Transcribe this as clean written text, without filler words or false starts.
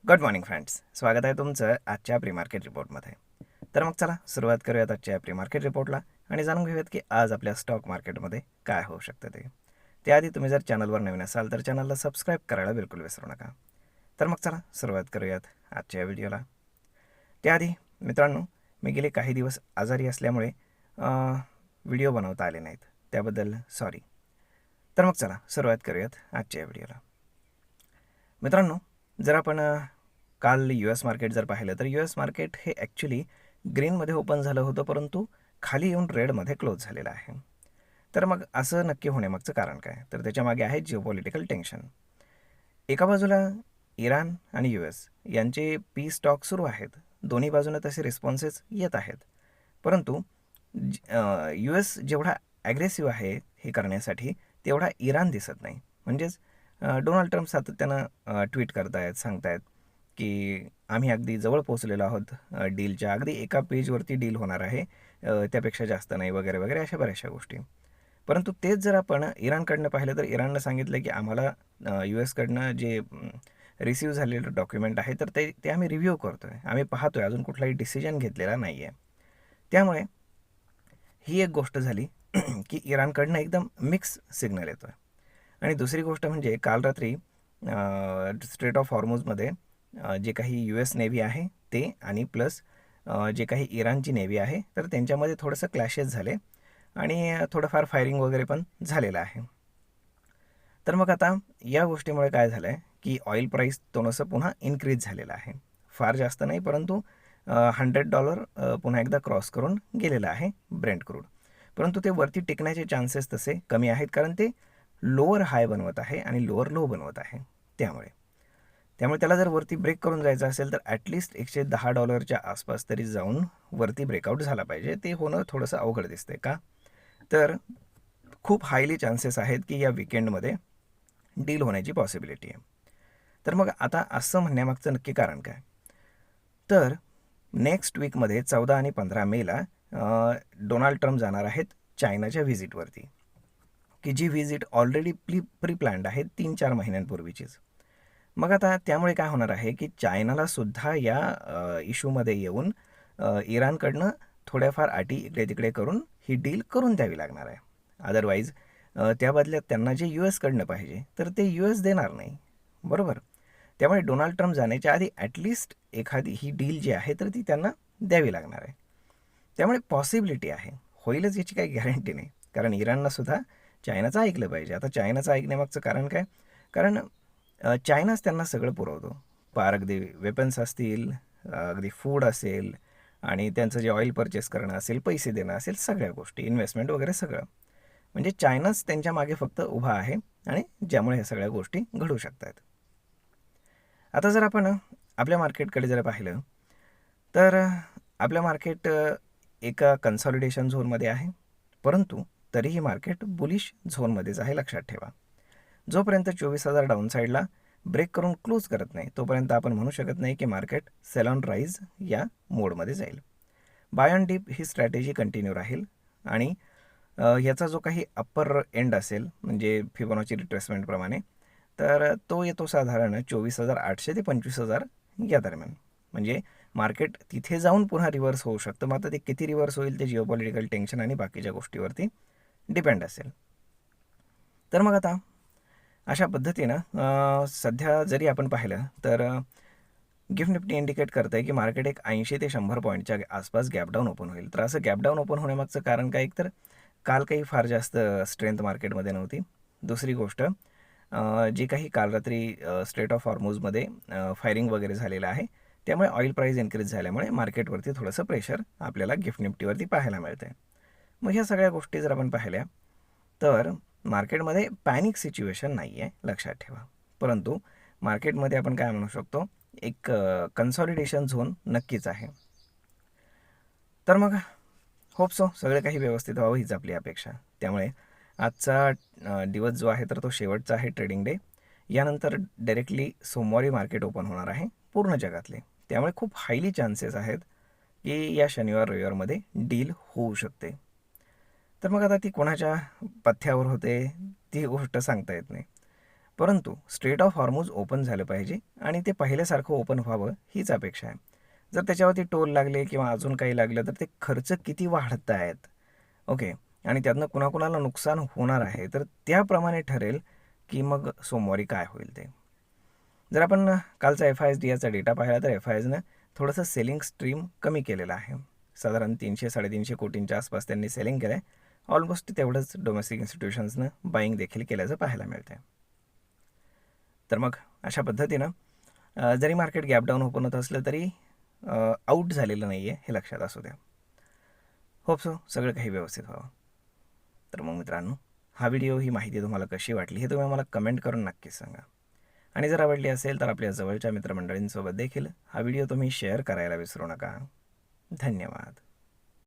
Good morning friends, स्वागत आहे तुमचं आजच्या प्री मार्केट रिपोर्टमध्ये. तर मग चला सुरुवात करूयात आजच्या प्री मार्केट रिपोर्टला आणि जाणून घेऊयात की आज आपल्या स्टॉक मार्केटमध्ये काय होऊ शकतं ते. त्याआधी तुम्ही जर चॅनलवर नवीन असाल तर चॅनलला सबस्क्राईब करायला बिलकुल विसरू नका. तर मग चला सुरुवात करूयात आजच्या व्हिडिओला. त्याआधी मित्रांनो, मी गेले काही दिवस आजारी असल्यामुळे व्हिडिओ बनवता आले नाहीत, त्याबद्दल सॉरी. तर मग चला सुरुवात करूयात आजच्या व्हिडिओला. मित्रांनो, जर आपण काल US मार्केट जर पाहिलं तर US मार्केट हे ॲक्च्युली ग्रीनमध्ये ओपन झालं होतं, परंतु खाली येऊन रेडमध्ये क्लोज झालेलं आहे. तर मग असं नक्की होण्यामागचं कारण काय? तर त्याच्यामागे आहे जिओपॉलिटिकल टेन्शन. एका बाजूला इराण आणि US यांचे पीस टॉक सुरू आहेत. दोन्ही बाजूने तसे रिस्पॉन्सेस येत आहेत, परंतु US जेवढा ॲग्रेसिव्ह आहे हे करण्यासाठी तेवढा इराण दिसत नाही. म्हणजेच डोनाल्ड ट्रम्प सातत्यानं ट्विट करतायत, सांगतायत की आम्ही अगदी जवळ पोहोचलेलो आहोत डीलच्या, अगदी एका पेजवरती डील होणार आहे, त्यापेक्षा जास्त नाही, वगैरे वगैरे अशा बऱ्याचशा गोष्टी. परंतु तेच जर आपण इराणकडनं पाहिलं तर इराणनं सांगितलं की आम्हाला US कडनं जे रिसीव्ह झालेलं डॉक्युमेंट आहे तर ते ते आम्ही रिव्ह्यू करतो आहे, आम्ही पाहतो आहे, अजून कुठलाही डिसिजन घेतलेला नाही आहे. त्यामुळे ही एक गोष्ट झाली की इराणकडनं एकदम मिक्स सिग्नल येतो आहे. आणि दुसरी गोष्ट म्हणजे काल रात्री स्ट्रेट ऑफ हॉर्मुझमध्ये जे काही US नेव्ही आहे ते आणि प्लस जे काही इराणची नेव्ही आहे तर त्यांच्यामध्ये थोडंसं क्लॅशेस झाले आणि थोडंफार फायरिंग वगैरे पण झालेलं आहे. तर मग आता या गोष्टीमुळे काय झालं आहे की ऑइल प्राईस थोडंसं पुन्हा इन्क्रीज झालेलं आहे. फार जास्त नाही, परंतु $100 पुन्हा एकदा क्रॉस करून गेलेलं आहे ब्रेंट क्रूड. परंतु ते वरती टिकण्याचे चान्सेस तसे कमी आहेत, कारण ते लोअर हाय बनवत आहे आणि लोअर लो बनवत आहे. त्यामुळे त्याला जर वरती ब्रेक करून जायचं असेल तर ॲटलिस्ट $110 आसपास तरी जाऊन वरती ब्रेकआउट झाला पाहिजे. ते होणं थोडंसं अवघड दिसतंय का? तर खूप हायली चान्सेस आहेत की या विकेंडमध्ये डील होण्याची पॉसिबिलिटी आहे. तर मग आता असं म्हणण्यामागचं नक्की कारण काय? तर नेक्स्ट वीकमध्ये 14 आणि 15 मेला डोनाल्ड ट्रम्प जाणार आहेत चायनाच्या व्हिजिटवरती, की जी व्हिजिट ऑलरेडी प्री प्लॅन्ड आहे 3-4 महिन्यांपूर्वीचीच. मग आता त्यामुळे काय होणार आहे की चायनाला सुद्धा या इश्यूमध्ये येऊन इराणकडनं थोड्याफार अटी इकडे तिकडे करून ही डील करून द्यावी लागणार आहे. अदरवाईज त्या बदल्यात त्यांना जे US कडनं पाहिजे तर ते US देणार नाही, बरोबर. त्यामुळे डोनाल्ड ट्रम्प जाण्याच्या आधी ॲटलिस्ट एखादी ही डील जी आहे तर ती त्यांना द्यावी लागणार आहे. त्यामुळे पॉसिबिलिटी आहे, होईलच याची काही गॅरंटी नाही, कारण इराणनं सुद्धा चायनाचं ऐकलं पाहिजे. आता चायनाचं ऐकण्यामागचं कारण काय? कारण चायनाच त्यांना सगळं पुरवतो, पार अगदी वेपन्स असतील, अगदी फूड असेल आणि त्यांचं जे ऑइल परचेस करणं असेल, पैसे देणं असेल, सगळ्या गोष्टी, इन्व्हेस्टमेंट वगैरे सगळं. म्हणजे चायनाच त्यांच्या मागे फक्त उभा आहे आणि ज्यामुळे ह्या सगळ्या गोष्टी घडू शकतात. आता जर आपण आपल्या मार्केटकडे जर पाहिलं तर आपलं मार्केट एका कन्सॉलिडेशन झोनमध्ये आहे, परंतु तरीही मार्केट बुलिश झोनमध्येच आहे, लक्षात ठेवा. जोपर्यंत 24,000 डाऊनसाईडला ब्रेक करून क्लोज करत नाही तोपर्यंत आपण म्हणू शकत नाही की मार्केट सेल ऑन राईज या मोडमध्ये जाईल. बाय ऑन डीप ही स्ट्रॅटेजी कंटिन्यू राहील आणि याचा जो काही अप्पर एंड असेल म्हणजे फिबोनाची रिट्रेसमेंटप्रमाणे, तर तो येतो साधारण 24,800 ते 25,000 या दरम्यान. म्हणजे मार्केट तिथे जाऊन पुन्हा रिव्हर्स होऊ शकतं. मग आता ते किती रिव्हर्स होईल ते जिओपॉलिटिकल टेन्शन आणि बाकीच्या गोष्टीवरती डिपेंड असेल. तर मग आता अशा पद्धतीनं सध्या जरी आपण पाहिलं तर गिफ्ट निफ्टी इंडिकेट करतं आहे की मार्केट एक 80 ते 100 पॉईंटच्या आसपास गॅपडाऊन ओपन होईल. तर असं गॅपडाऊन ओपन होण्यामागचं कारण काय? एक तर काल काही फार जास्त स्ट्रेंथ मार्केटमध्ये नव्हती. दुसरी गोष्ट, जी काही काल रात्री स्ट्रेट ऑफ हॉर्मुझमध्ये फायरिंग वगैरे झालेलं आहे, त्यामुळे ऑइल प्राईस इन्क्रीज झाल्यामुळे मार्केटवरती थोडंसं प्रेशर आपल्याला गिफ्ट निफ्टीवरती पाहायला मिळतं आहे. मग ह्या सगळ्या गोष्टी जर आपण पाहिल्या तर मार्केटमध्ये पॅनिक सिच्युएशन नाही आहे, लक्षात ठेवा. परंतु मार्केटमध्ये आपण काय म्हणू शकतो, एक कन्सॉलिडेशन झोन नक्कीच आहे. तर मग होप सो सगळं काही व्यवस्थित व्हावं हीच आपली अपेक्षा. त्यामुळे आजचा दिवस जो आहे तर तो शेवटचा आहे ट्रेडिंग डे. यानंतर डायरेक्टली सोमवारी मार्केट ओपन होणार आहे पूर्ण जगातले. त्यामुळे खूप हायली चान्सेस आहेत की या शनिवार रविवारमध्ये डील होऊ शकते. तर मग आता ती कोणाच्या पथ्यावर होते ती गोष्ट सांगता येत नाही. परंतु स्ट्रेट ऑफ हॉर्मूज ओपन झालं पाहिजे आणि ते पहिल्यासारखं ओपन व्हावं हीच अपेक्षा आहे. जर त्याच्यावरती टोल लागले किंवा अजून काही लागलं तर ते खर्च किती वाढत आहेत, ओके, आणि त्यातनं कुणाकुणाला नुकसान होणार आहे, तर त्याप्रमाणे ठरेल की मग सोमवारी काय होईल ते. जर आपण कालचा FISDAचा डेटा पाहिला तर FISनं थोडंसं सेलिंग स्ट्रीम कमी केलेलं आहे. साधारण 300-350 कोटींच्या आसपास त्यांनी सेलिंग केलं आहे. ऑलमोस्ट तेवढंच डोमेस्टिक इन्स्टिट्यूशन्सनं बाईंग देखील केल्याचं पाहायला मिळतं आहे. तर मग अशा पद्धतीनं जरी मार्केट गॅप डाऊन ओपन होत असलं तरी आऊट झालेलं नाही आहे हे लक्षात असू द्या. होप सो सगळं काही व्यवस्थित व्हावं. तर मग मित्रांनो, हा व्हिडिओ, ही माहिती तुम्हाला कशी वाटली हे तुम्ही मला कमेंट करून नक्कीच सांगा. आणि जर आवडली असेल तर आपल्या जवळच्या मित्रमंडळींसोबत देखील हा व्हिडिओ तुम्ही शेअर करायला विसरू नका. धन्यवाद.